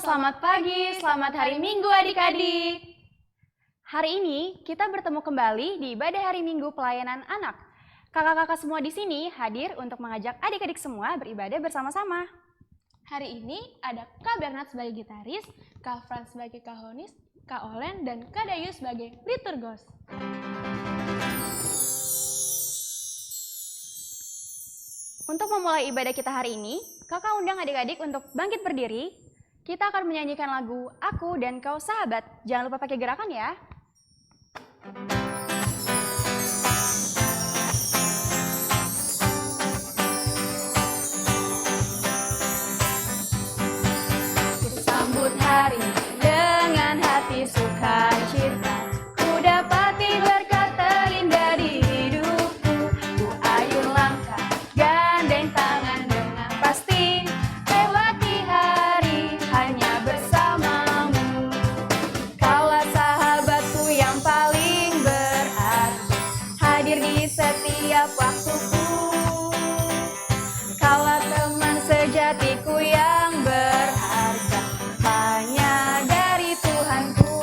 Selamat pagi, selamat hari Minggu adik-adik. Hari ini kita bertemu kembali di ibadah hari Minggu pelayanan anak. Kakak-kakak semua di sini hadir untuk mengajak adik-adik semua beribadah bersama-sama. Hari ini ada Kak Bernard sebagai gitaris, Kak Frans sebagai kahonis, Kak Olen dan Kak Dayu sebagai liturgos. Untuk memulai ibadah kita hari ini, kakak undang adik-adik untuk bangkit berdiri. Kita akan menyanyikan lagu Aku dan Kau Sahabat. Jangan lupa pakai gerakan ya. Sambut hari dengan hati sukacita. Ku dapati berkat terindah di hidupku. Ku ayun langkah, gandeng tangan dengan pasti. Lewati hari hanya bersamamu. Kaulah sahabatku yang paling berarti, hadir di setiap waktuku. Kaulah teman sejatiku yang berharga, hanya dari Tuhanku.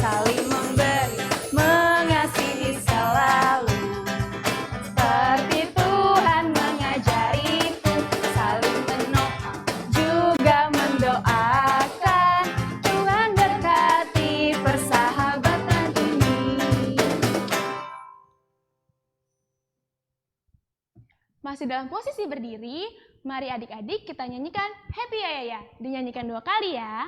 Saling memberi, mengasihi selalu, seperti Tuhan mengajariku. Saling menopang, juga mendoakan. Tuhan berkati persahabatan ini. Masih dalam posisi berdiri, mari adik-adik kita nyanyikan Happy Ya Ya Ya. Dinyanyikan 2 kali ya.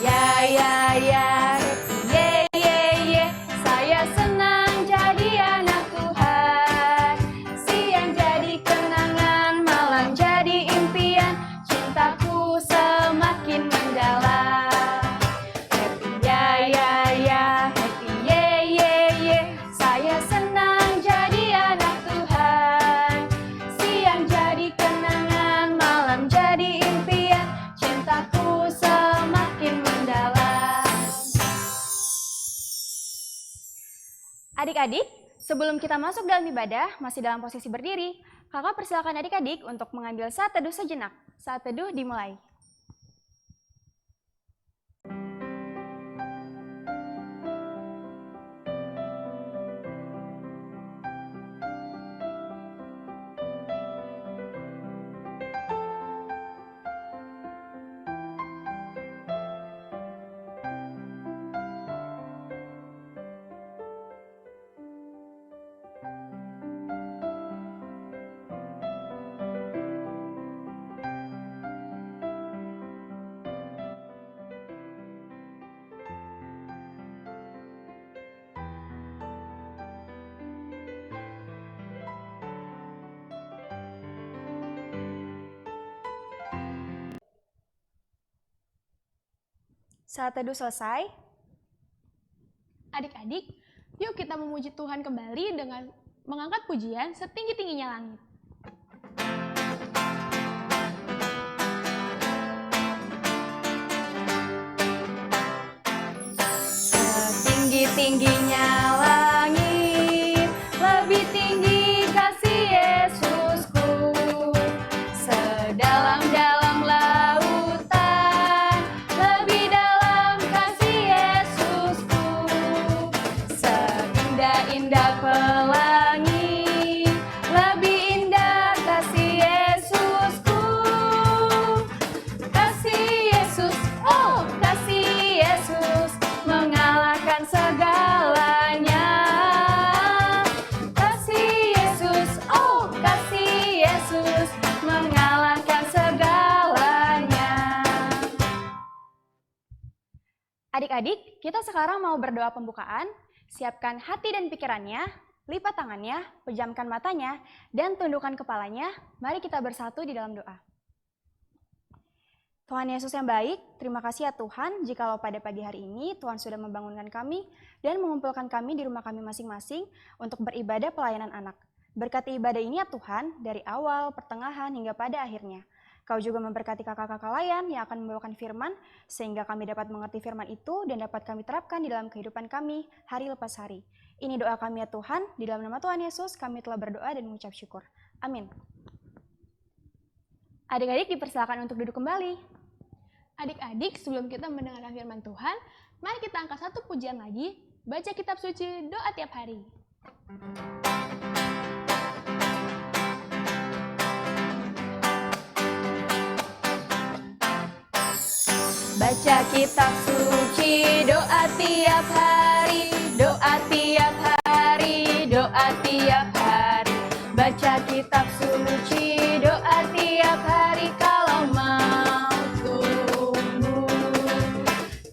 Ya ya ya, ye ye ye, saya senang jadi anak Tuhan. Siang jadi kenangan, malam jadi impian, cintaku semakin mendalam. Happy ya ya ya, happy ye ye ye, saya senang jadi anak Tuhan. Siang jadi kenangan, malam jadi impian, cintaku semakin mendalam. Adik-adik, sebelum kita masuk dalam ibadah, masih dalam posisi berdiri, kakak persilakan adik-adik untuk mengambil saat teduh sejenak. Saat teduh dimulai. Saat teduh selesai. Adik-adik, yuk kita memuji Tuhan kembali dengan mengangkat pujian setinggi-tingginya langit. Setinggi-tingginya langit, lebih tinggi kasih Yesusku. Sedalam-dalam lautan, lebih dalam kasih Yesusku. Seindah-indah pelangi, lebih indah kasih Yesusku. Kasih Yesus, oh kasih Yesus, mengalahkan segalanya. Kasih Yesus, oh kasih Yesus, mengalahkan segalanya. Adik-adik, kita sekarang mau berdoa pembukaan. Siapkan hati dan pikirannya, lipat tangannya, pejamkan matanya, dan tundukkan kepalanya. Mari kita bersatu di dalam doa. Tuhan Yesus yang baik, terima kasih ya Tuhan, jikalau pada pagi hari ini Tuhan sudah membangunkan kami dan mengumpulkan kami di rumah kami masing-masing untuk beribadah pelayanan anak. Berkati ibadah ini ya Tuhan, dari awal, pertengahan, hingga pada akhirnya. Kau juga memberkati kakak-kakak layan yang akan membawakan firman, sehingga kami dapat mengerti firman itu dan dapat kami terapkan di dalam kehidupan kami hari lepas hari. Ini doa kami ya Tuhan, di dalam nama Tuhan Yesus kami telah berdoa dan mengucap syukur. Amin. Adik-adik dipersilakan untuk duduk kembali. Adik-adik, sebelum kita mendengarkan firman Tuhan, mari kita angkat satu pujian lagi, baca kitab suci, doa tiap hari. Baca kitab suci, doa tiap hari, doa tiap hari, doa tiap hari. Baca kitab suci, doa tiap hari kalau mau tumbuh.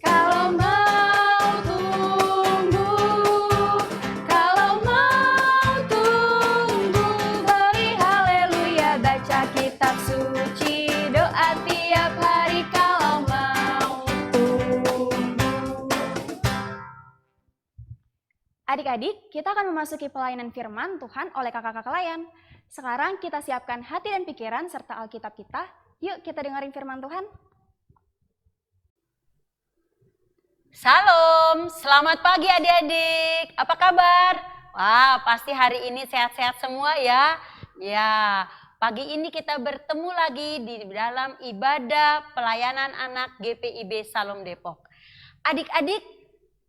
Kalau mau tumbuh, kalau mau tumbuh, beri haleluya. Baca kitab suci, doa tiap hari kalau mau tumbuh. Adik-adik, kita akan memasuki pelayanan firman Tuhan oleh kakak-kakak layan. Sekarang kita siapkan hati dan pikiran serta Alkitab kita. Yuk kita dengerin firman Tuhan. Salam, selamat pagi adik-adik. Apa kabar? Wah, pasti hari ini sehat-sehat semua ya. Ya, pagi ini kita bertemu lagi di dalam ibadah pelayanan anak GPIB Salom Depok. Adik-adik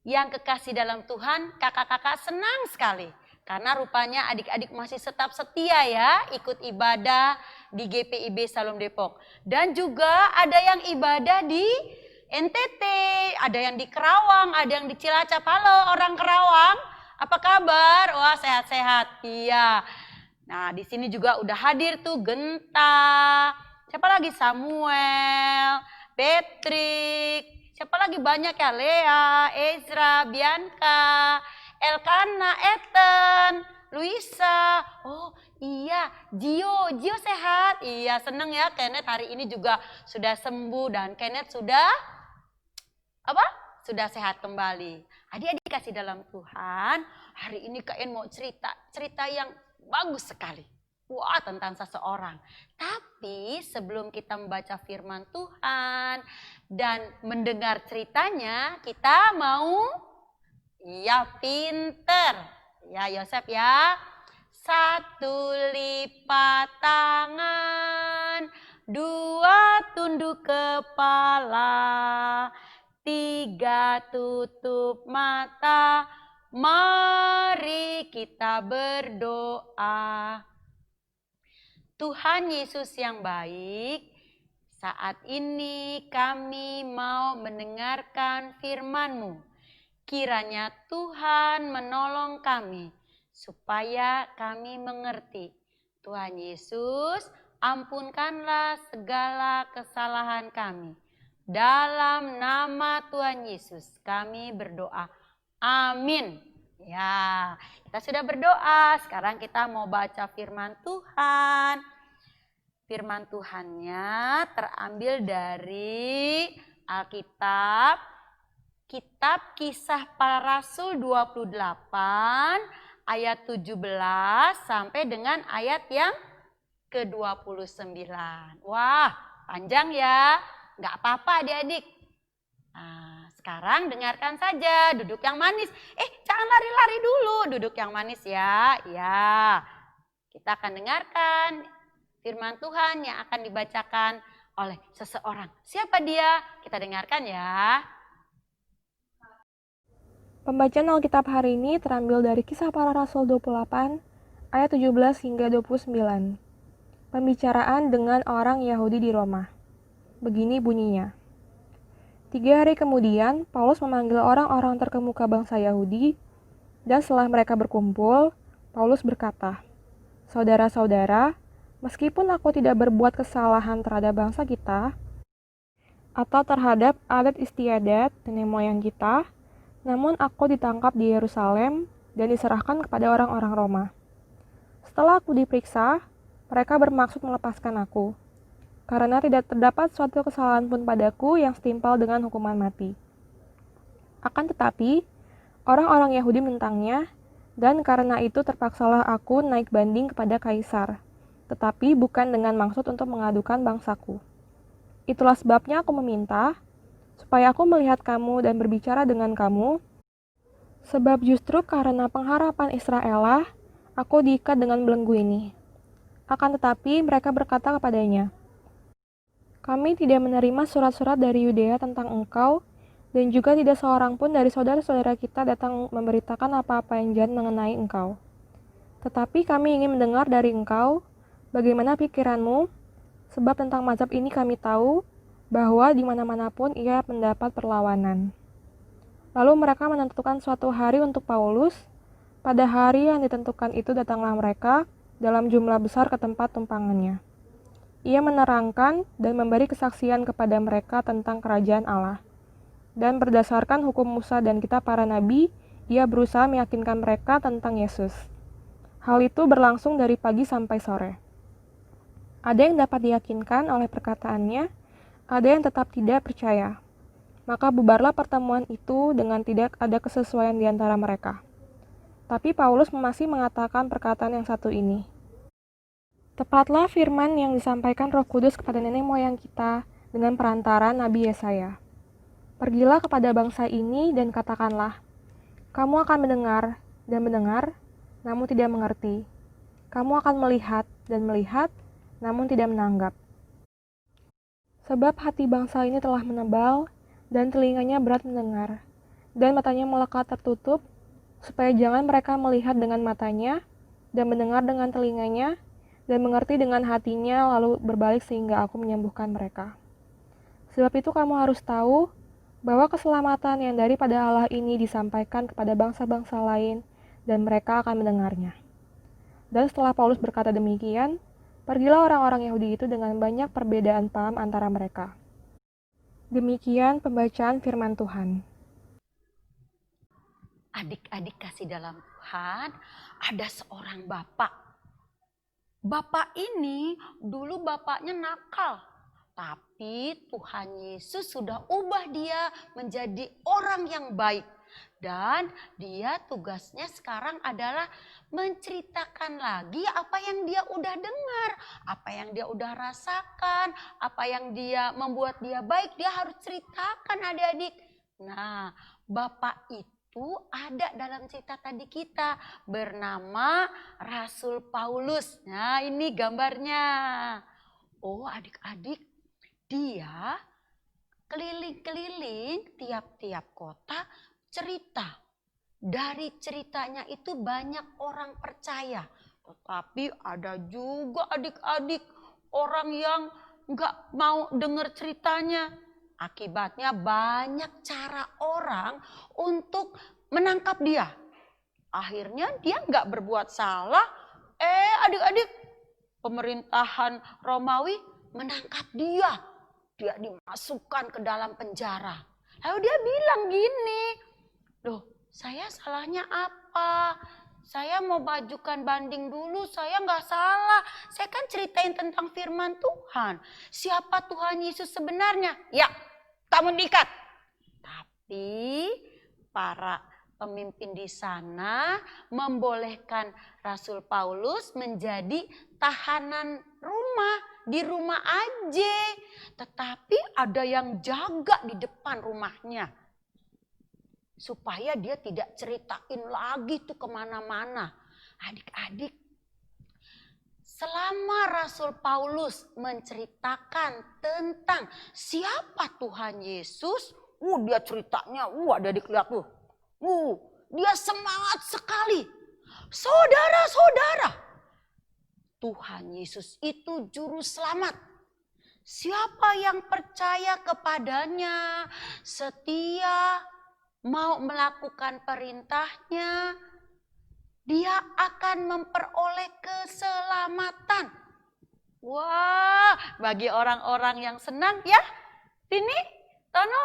yang kekasih dalam Tuhan, kakak-kakak senang sekali. Karena rupanya adik-adik masih tetap setia ya ikut ibadah di GPIB Salom Depok. Dan juga ada yang ibadah di NTT, ada yang di Kerawang, ada yang di Cilacap. Halo orang Kerawang, apa kabar? Wah sehat-sehat, iya. Nah di sini juga udah hadir tuh Genta, siapa lagi Samuel, Patrick, siapa lagi banyak ya Lea, Ezra, Bianca, Elkana, Ethan, Luisa. Oh iya, Gio sehat. Iya seneng ya Kenneth hari ini juga sudah sembuh dan Kenneth sudah sudah sehat kembali. Adik-adik kasih dalam Tuhan, hari ini Kak En mau cerita yang bagus sekali. Wah tentang seseorang. Tapi sebelum kita membaca firman Tuhan dan mendengar ceritanya, kita mau pinter. Ya Yosef ya. 1 lipat tangan, 2 tunduk kepala, 3 tutup mata, mari kita berdoa. Tuhan Yesus yang baik, saat ini kami mau mendengarkan firman-Mu. Kiranya Tuhan menolong kami supaya kami mengerti. Tuhan Yesus, ampunkanlah segala kesalahan kami. Dalam nama Tuhan Yesus kami berdoa. Amin. Ya, kita sudah berdoa. Sekarang kita mau baca firman Tuhan. Firman Tuhannya terambil dari Alkitab, Kitab Kisah Para Rasul 28 ayat 17 sampai dengan ayat yang ke-29. Wah, panjang ya. Nggak apa-apa adik-adik. Nah, sekarang dengarkan saja, duduk yang manis. Jangan lari-lari dulu, duduk yang manis ya. Ya, kita akan dengarkan firman Tuhan yang akan dibacakan oleh seseorang. Siapa dia? Kita dengarkan ya. Pembacaan Alkitab hari ini terambil dari Kisah Para Rasul 28 ayat 17 hingga 29. Pembicaraan dengan orang Yahudi di Roma. Begini bunyinya. 3 hari kemudian, Paulus memanggil orang-orang terkemuka bangsa Yahudi, dan setelah mereka berkumpul, Paulus berkata, "Saudara-saudara, meskipun aku tidak berbuat kesalahan terhadap bangsa kita, atau terhadap adat istiadat nenek moyang kita, namun aku ditangkap di Yerusalem dan diserahkan kepada orang-orang Roma. Setelah aku diperiksa, mereka bermaksud melepaskan aku, karena tidak terdapat suatu kesalahan pun padaku yang setimpal dengan hukuman mati. Akan tetapi, orang-orang Yahudi menentangnya, dan karena itu terpaksalah aku naik banding kepada Kaisar, tetapi bukan dengan maksud untuk mengadukan bangsaku. Itulah sebabnya aku meminta, supaya aku melihat kamu dan berbicara dengan kamu, Sebab justru karena pengharapan Israel lah, aku diikat dengan belenggu ini. Akan tetapi mereka berkata kepadanya, kami tidak menerima surat-surat dari Yudea tentang engkau, dan juga tidak seorang pun dari saudara-saudara kita datang memberitakan apa-apa yang jahat mengenai engkau. Tetapi kami ingin mendengar dari engkau, bagaimana pikiranmu, sebab tentang mazhab ini kami tahu, bahwa di mana-mana pun ia mendapat perlawanan. Lalu mereka menentukan suatu hari untuk Paulus. Pada hari yang ditentukan itu datanglah mereka dalam jumlah besar ke tempat tumpangannya. Ia menerangkan dan memberi kesaksian kepada mereka tentang kerajaan Allah. Dan berdasarkan hukum Musa dan kitab para nabi, ia berusaha meyakinkan mereka tentang Yesus. Hal itu berlangsung dari pagi sampai sore. Ada yang dapat diyakinkan oleh perkataannya, ada yang tetap tidak percaya. Maka bubarlah pertemuan itu dengan tidak ada kesesuaian di antara mereka. Tapi Paulus masih mengatakan perkataan yang satu ini. Tepatlah firman yang disampaikan Roh Kudus kepada nenek moyang kita dengan perantara Nabi Yesaya. Pergilah kepada bangsa ini dan katakanlah, kamu akan mendengar dan mendengar, namun tidak mengerti. Kamu akan melihat dan melihat, namun tidak menanggap. Sebab hati bangsa ini telah menebal, dan telinganya berat mendengar, dan matanya melekat tertutup, supaya jangan mereka melihat dengan matanya, dan mendengar dengan telinganya, dan mengerti dengan hatinya, lalu berbalik sehingga aku menyembuhkan mereka. Sebab itu kamu harus tahu, bahwa keselamatan yang daripada Allah ini disampaikan kepada bangsa-bangsa lain, dan mereka akan mendengarnya. Dan setelah Paulus berkata demikian, pergilah orang-orang Yahudi itu dengan banyak perbedaan paham antara mereka. Demikian pembacaan firman Tuhan. Adik-adik kasih dalam Tuhan, ada seorang bapak. Bapak ini dulu bapaknya nakal, tapi Tuhan Yesus sudah ubah dia menjadi orang yang baik. Dan dia tugasnya sekarang adalah menceritakan lagi apa yang dia udah dengar, apa yang dia udah rasakan, apa yang dia membuat dia baik, dia harus ceritakan adik-adik. Nah, bapak itu ada dalam cerita tadi kita, bernama Rasul Paulus. Nah, ini gambarnya. Oh, adik-adik, dia keliling-keliling tiap-tiap kota cerita. Dari ceritanya itu banyak orang percaya. Tetapi ada juga adik-adik orang yang gak mau dengar ceritanya. Akibatnya banyak cara orang untuk menangkap dia. Akhirnya dia gak berbuat salah. Adik-adik, pemerintahan Romawi menangkap dia. Dia dimasukkan ke dalam penjara. Lalu dia bilang gini, loh, saya salahnya apa? Saya mau majukan banding dulu, saya nggak salah. Saya kan ceritain tentang firman Tuhan. Siapa Tuhan Yesus sebenarnya? Ya, kamu diikat. Tapi para pemimpin di sana membolehkan Rasul Paulus menjadi tahanan rumah, di rumah aja. Tetapi ada yang jaga di depan rumahnya. Supaya dia tidak ceritain lagi tuh kemana-mana. Adik-adik, selama Rasul Paulus menceritakan tentang siapa Tuhan Yesus, dia ceritanya, adik lihat tuh. Dia semangat sekali. Saudara-saudara, Tuhan Yesus itu juru selamat. Siapa yang percaya kepadanya, setia, mau melakukan perintahnya, dia akan memperoleh keselamatan. Wah, bagi orang-orang yang senang ya. Ini, Tono,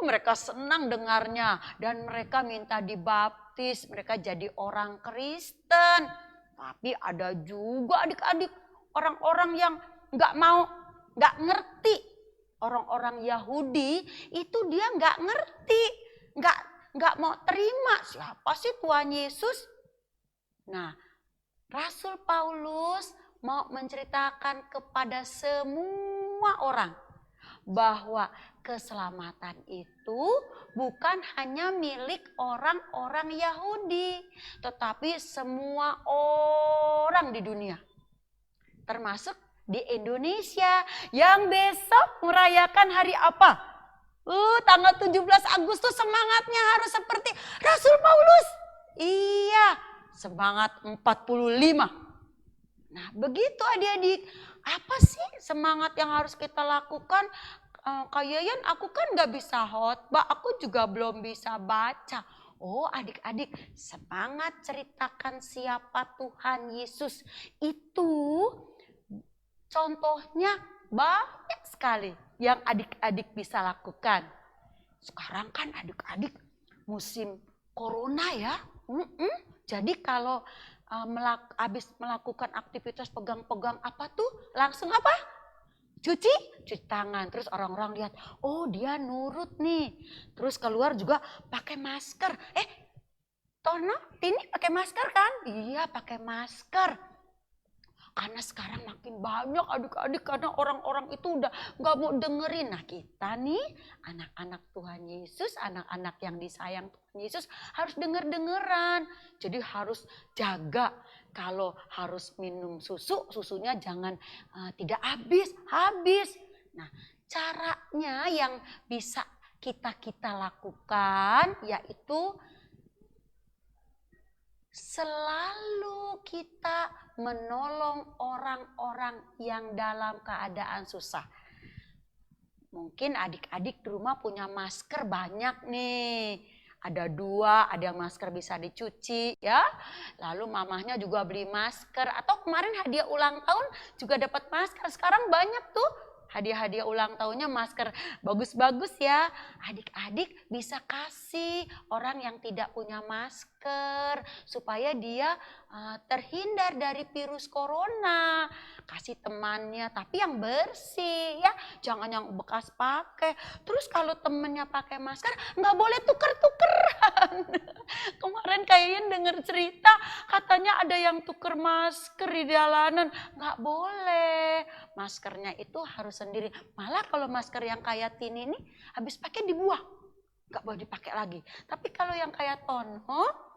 mereka senang dengarnya. Dan mereka minta dibaptis, mereka jadi orang Kristen. Tapi ada juga adik-adik orang-orang yang gak mau, gak ngerti. Orang-orang Yahudi itu dia gak ngerti. Gak mau terima siapa sih Tuhan Yesus. Nah, Rasul Paulus mau menceritakan kepada semua orang bahwa keselamatan itu bukan hanya milik orang-orang Yahudi, tetapi semua orang di dunia. Termasuk di Indonesia yang besok merayakan hari apa? Tanggal 17 Agustus semangatnya harus seperti Rasul Paulus. Iya, semangat 45. Nah, begitu adik-adik. Apa sih semangat yang harus kita lakukan? Kak Yayan, aku kan gak bisa khotbah, aku juga belum bisa baca. Oh adik-adik, semangat ceritakan siapa Tuhan Yesus. Itu contohnya banyak sekali yang adik-adik bisa lakukan. Sekarang kan adik-adik musim corona ya. Jadi kalau habis melakukan aktivitas pegang-pegang apa tuh, langsung apa? Cuci tangan. Terus orang-orang lihat, oh dia nurut nih. Terus keluar juga pakai masker. Tono, Tini pakai masker kan? Iya pakai masker. Karena sekarang makin banyak adik-adik, karena orang-orang itu udah gak mau dengerin. Nah kita nih anak-anak Tuhan Yesus, anak-anak yang disayang Tuhan Yesus harus denger-dengeran. Jadi harus jaga. Kalau harus minum susu, susunya jangan tidak habis. Nah caranya yang bisa kita lakukan yaitu selalu kita menolong orang-orang yang dalam keadaan susah. Mungkin adik-adik di rumah punya masker banyak nih. Ada 2, ada yang masker bisa dicuci ya. Lalu mamahnya juga beli masker. Atau kemarin hadiah ulang tahun juga dapat masker. Sekarang banyak tuh hadiah-hadiah ulang tahunnya masker bagus-bagus ya. Adik-adik bisa kasih orang yang tidak punya masker supaya dia terhindar dari virus corona. Kasih temannya tapi yang bersih ya, jangan yang bekas pakai. Terus kalau temennya pakai masker nggak boleh tuker-tukeran. Kemarin kayaknya dengar cerita katanya ada yang tuker masker di jalanan, nggak boleh. Maskernya itu harus sendiri. Malah kalau masker yang kayak Tini ini habis pakai dibuang, nggak boleh dipakai lagi. Tapi kalau yang kayak Tono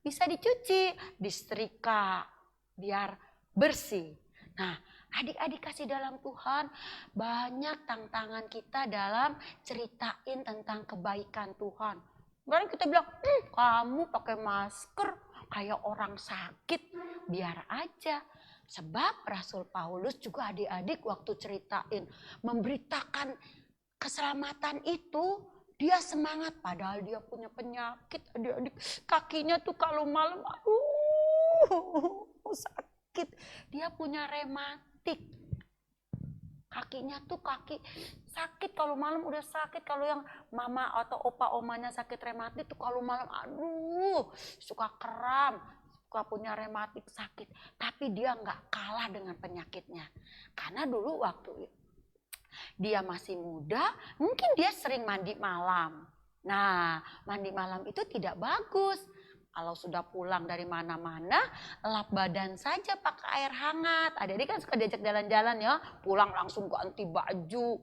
bisa dicuci, disetrika biar bersih. Nah, adik-adik kasih dalam Tuhan, banyak tantangan kita dalam ceritain tentang kebaikan Tuhan. Kemarin kita bilang, kamu pakai masker kayak orang sakit, biar aja. Sebab Rasul Paulus juga adik-adik waktu ceritain, memberitakan keselamatan itu, dia semangat padahal dia punya penyakit adik-adik. Kakinya tuh kalau malam, sakit. Dia punya rematik. Kakinya tuh kaki sakit kalau malam udah sakit. Kalau yang mama atau opa omanya sakit rematik tuh kalau malam suka kram, suka punya rematik sakit. Tapi dia nggak kalah dengan penyakitnya. Karena dulu waktu dia masih muda, mungkin dia sering mandi malam. Nah, mandi malam itu tidak bagus. Kalau sudah pulang dari mana-mana, lap badan saja pakai air hangat. Adik-adik kan suka diajak jalan-jalan ya, pulang langsung ganti baju.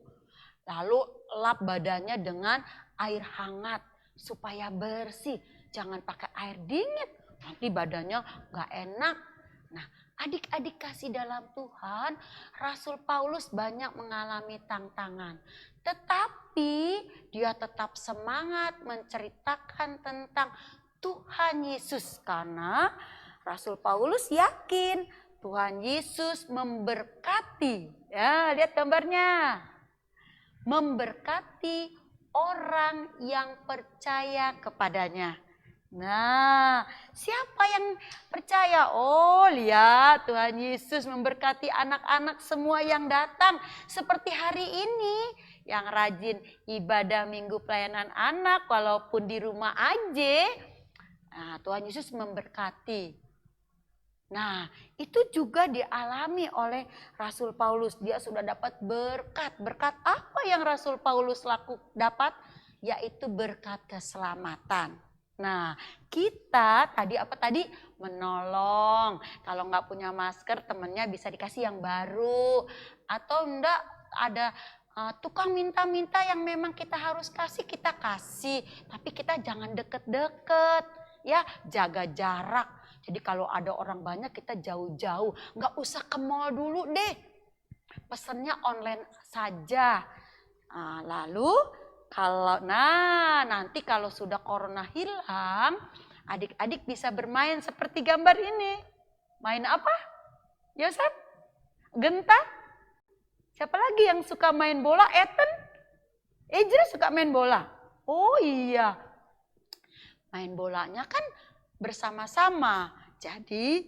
Lalu lap badannya dengan air hangat supaya bersih. Jangan pakai air dingin, nanti badannya gak enak. Nah, adik-adik kasih dalam Tuhan, Rasul Paulus banyak mengalami tantangan. Tetapi dia tetap semangat menceritakan tentang Tuhan Yesus, karena Rasul Paulus yakin Tuhan Yesus memberkati. Ya, lihat gambarnya. Memberkati orang yang percaya kepadanya. Nah, siapa yang percaya? Oh, lihat Tuhan Yesus memberkati anak-anak semua yang datang. Seperti hari ini yang rajin ibadah minggu pelayanan anak walaupun di rumah aja. Nah, Tuhan Yesus memberkati. Nah, itu juga dialami oleh Rasul Paulus. Dia sudah dapat berkat. Berkat apa yang Rasul Paulus dapat? Yaitu berkat keselamatan. Nah, kita tadi menolong. Kalau nggak punya masker, temennya bisa dikasih yang baru. Atau enggak ada tukang minta-minta yang memang kita harus kasih, kita kasih. Tapi kita jangan deket-deket, ya, jaga jarak. Jadi kalau ada orang banyak kita jauh-jauh, nggak usah ke mall dulu deh. Pesennya online saja. Lalu nanti kalau sudah corona hilang, adik-adik bisa bermain seperti gambar ini. Main apa? Yosef? Genta? Siapa lagi yang suka main bola? Ethan? Ejra suka main bola? Oh iya. Main bolanya kan bersama-sama. Jadi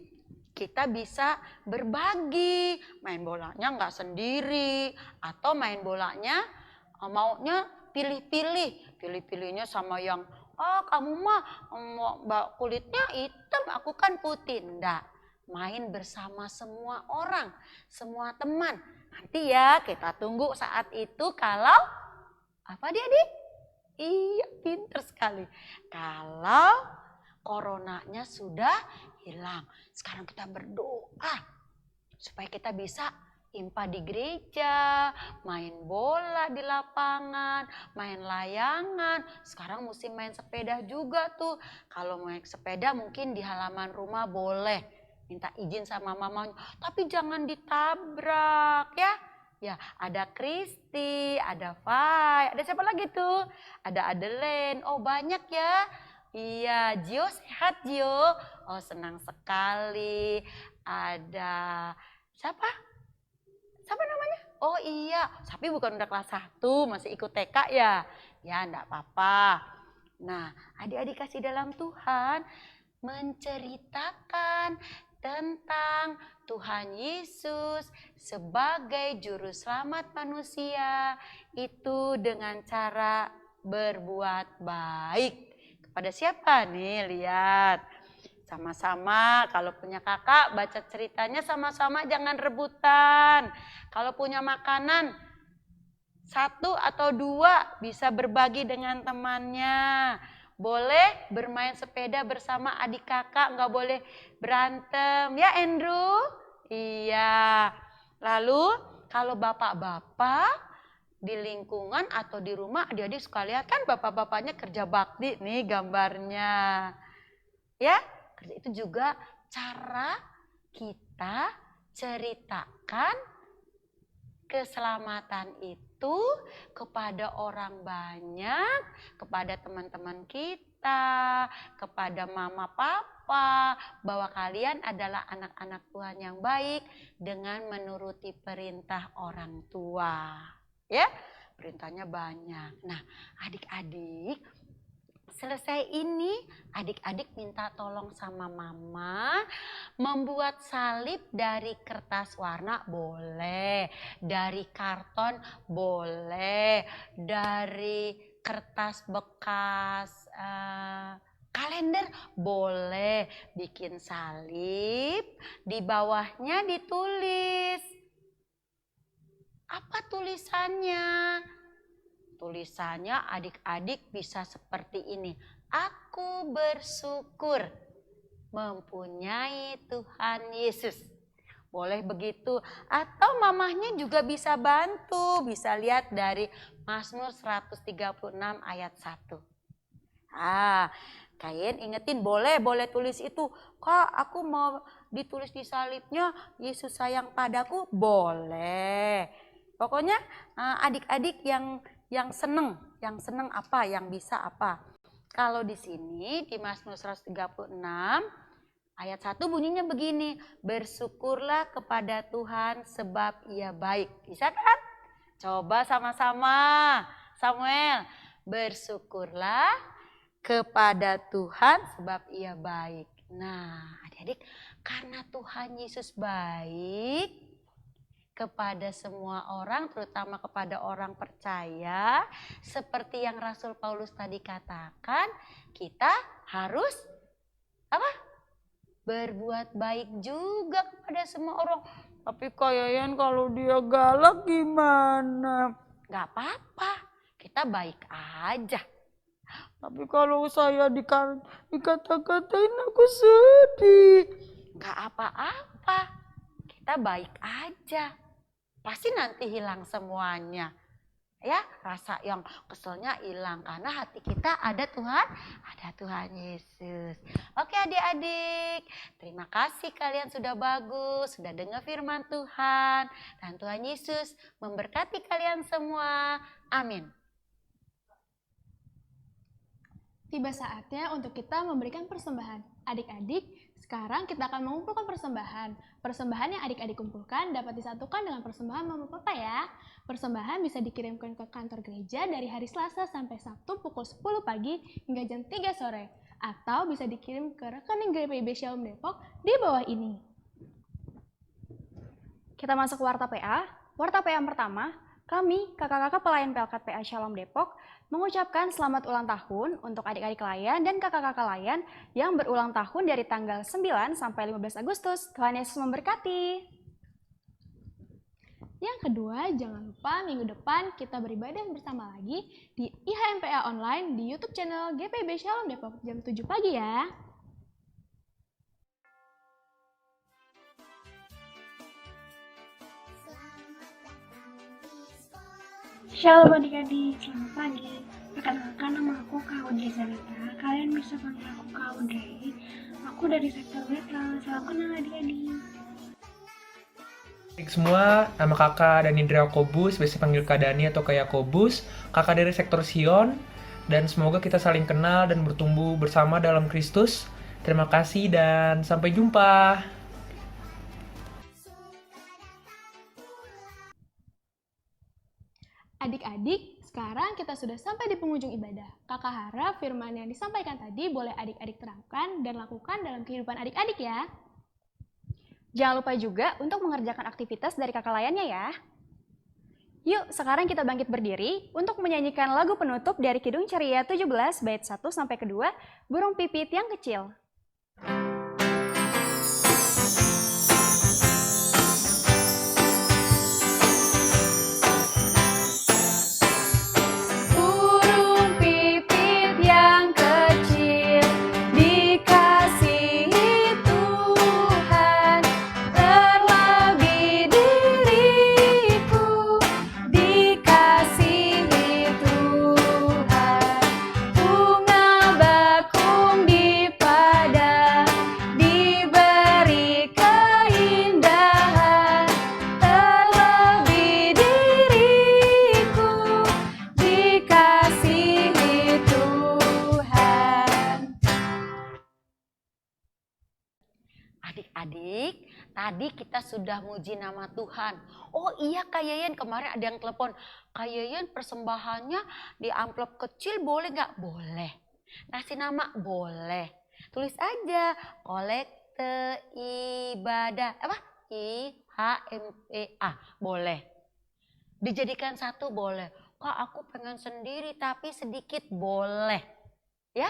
kita bisa berbagi. Main bolanya nggak sendiri. Atau main bolanya maunya pilih-pilih. Pilih-pilihnya sama yang, kamu mah kulitnya hitam, aku kan putih. Enggak. Main bersama semua orang, semua teman. Nanti ya kita tunggu saat itu kalau, apa adik-adik? Iya, pinter sekali. Kalau coronanya sudah hilang. Sekarang kita berdoa supaya kita bisa impa di gereja, main bola di lapangan, main layangan. Sekarang musim main sepeda juga tuh. Kalau main sepeda mungkin di halaman rumah boleh. Minta izin sama mamanya, tapi jangan ditabrak ya. Ya, ada Kristi, ada Fai, ada siapa lagi tuh? Ada Adeline. Oh, banyak ya. Iya, Gio sehat Gio. Oh, senang sekali. Ada siapa? Siapa namanya? Oh iya, tapi bukan udah kelas 1, masih ikut TK ya. Ya, enggak apa-apa. Nah, adik-adik kasih dalam Tuhan menceritakan tentang Tuhan Yesus sebagai juru selamat manusia itu dengan cara berbuat baik. Kepada siapa nih? Lihat. Sama-sama, kalau punya kakak baca ceritanya sama-sama, jangan rebutan. Kalau punya makanan 1 atau 2 bisa berbagi dengan temannya. Boleh bermain sepeda bersama adik kakak, nggak boleh berantem. Ya Andrew? Iya. Lalu kalau bapak-bapak di lingkungan atau di rumah, adik-adik suka lihat kan bapak-bapaknya kerja bakti nih gambarnya. Ya, kerja itu juga cara kita ceritakan keselamatan itu kepada orang banyak, kepada teman-teman kita, kepada mama papa, bahwa kalian adalah anak-anak Tuhan yang baik dengan menuruti perintah orang tua. Ya, perintahnya banyak. Nah, adik-adik, selesai ini adik-adik minta tolong sama mama membuat salib dari kertas warna boleh, dari karton boleh, dari kertas bekas kalender boleh. Bikin salib, di bawahnya ditulis. Apa tulisannya? Tulisannya adik-adik bisa seperti ini. Aku bersyukur mempunyai Tuhan Yesus. Boleh begitu. Atau mamahnya juga bisa bantu. Bisa lihat dari Mazmur 136 ayat 1. Kalian ingetin boleh tulis itu. Kak, aku mau ditulis di salibnya Yesus sayang padaku. Boleh. Pokoknya adik-adik yang seneng apa, yang bisa apa. Kalau di sini di Mazmur 136 ayat 1 bunyinya begini, bersyukurlah kepada Tuhan sebab Ia baik. Bisa kan? Coba sama-sama. Samuel, bersyukurlah kepada Tuhan sebab Ia baik. Nah, adik-adik, karena Tuhan Yesus baik kepada semua orang, terutama kepada orang percaya, seperti yang Rasul Paulus tadi katakan, kita harus apa? Berbuat baik juga kepada semua orang. Tapi kayaknya kalau dia galak gimana? Gak apa-apa, kita baik aja. Tapi kalau saya dikata-katain aku sedih. Gak apa-apa, kita baik aja. Pasti nanti hilang semuanya. Ya, rasa yang keselnya hilang karena hati kita ada Tuhan Yesus. Oke adik-adik, terima kasih kalian sudah bagus, sudah dengar firman Tuhan, dan Tuhan Yesus memberkati kalian semua. Amin. Tiba saatnya untuk kita memberikan persembahan. Adik-adik, sekarang kita akan mengumpulkan persembahan. Persembahan yang adik-adik kumpulkan dapat disatukan dengan persembahan mama papa ya. Persembahan bisa dikirimkan ke kantor gereja dari hari Selasa sampai Sabtu pukul 10 pagi hingga jam 3 sore. Atau bisa dikirim ke rekening GPIB Shalom Depok di bawah ini. Kita masuk ke Warta PA. Warta PA yang pertama, kami, kakak-kakak pelayan Pelkat PA Shalom Depok, mengucapkan selamat ulang tahun untuk adik-adik layan dan kakak-kakak layan yang berulang tahun dari tanggal 9 sampai 15 Agustus. Tuhan Yesus memberkati. Yang kedua, jangan lupa minggu depan kita beribadah bersama lagi di IHMPA Online di YouTube channel GPIB Shalom Depok jam 7 pagi ya. Shalom adik-adik, selamat pagi. Perkenalkan nama aku Kak Audrey Zaneta. Kalian bisa panggil aku Kak Audrey. Aku dari sektor Betla. Salam kenal adik-adik. Semua, nama kakak Dani Kobus, biasa panggil Kak Dani atau Kak Yakobus, kakak dari sektor Sion, dan semoga kita saling kenal dan bertumbuh bersama dalam Kristus. Terima kasih dan sampai jumpa. Adik-adik, sekarang kita sudah sampai di penghujung ibadah. Kakak harap firman yang disampaikan tadi boleh adik-adik terapkan dan lakukan dalam kehidupan adik-adik ya. Jangan lupa juga untuk mengerjakan aktivitas dari kakak layannya ya. Yuk, sekarang kita bangkit berdiri untuk menyanyikan lagu penutup dari Kidung Ceria 17 bait 1 sampai kedua, Burung Pipit yang Kecil. Burung pipit yang kecil dikasihi Tuhan, terlebih diriku dikasihi Tuhan. Bunga bakung di padang diberi keindahan, terlebih diriku dikasihi Tuhan. Adik-adik, tadi kita sudah muji nama Tuhan. Oh iya Kak Yayan, kemarin ada yang telepon. Kak Yayan persembahannya di amplop kecil boleh nggak? Boleh. Kasih nama? Boleh. Tulis aja, kolekte ibadah. Apa? IHMPA. Boleh. Dijadikan satu boleh. Kak aku pengen sendiri tapi sedikit boleh. Ya.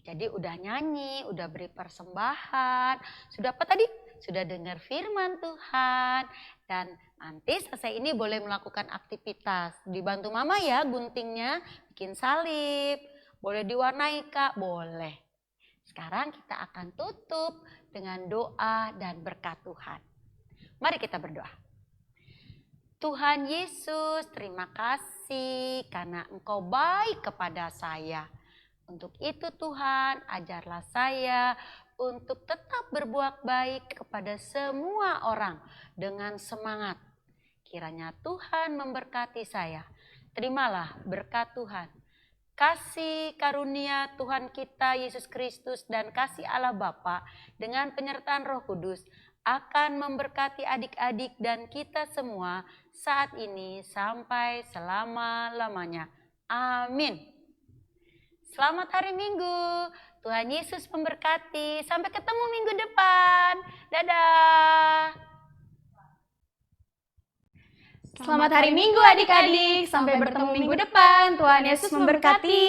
Jadi udah nyanyi, udah beri persembahan, sudah apa tadi? Sudah dengar firman Tuhan. Dan nanti selesai ini boleh melakukan aktivitas. Dibantu mama ya guntingnya, bikin salib. Boleh diwarnai Kak? Boleh. Sekarang kita akan tutup dengan doa dan berkat Tuhan. Mari kita berdoa. Tuhan Yesus, terima kasih karena Engkau baik kepada saya. Untuk itu Tuhan, ajarlah saya untuk tetap berbuat baik kepada semua orang dengan semangat. Kiranya Tuhan memberkati saya. Terimalah berkat Tuhan. Kasih karunia Tuhan kita Yesus Kristus dan kasih Allah Bapa dengan penyertaan Roh Kudus akan memberkati adik-adik dan kita semua saat ini sampai selama-lamanya. Amin. Selamat hari Minggu. Tuhan Yesus memberkati. Sampai ketemu minggu depan. Dadah. Selamat hari Minggu adik-adik. Sampai bertemu minggu depan. Tuhan Yesus memberkati.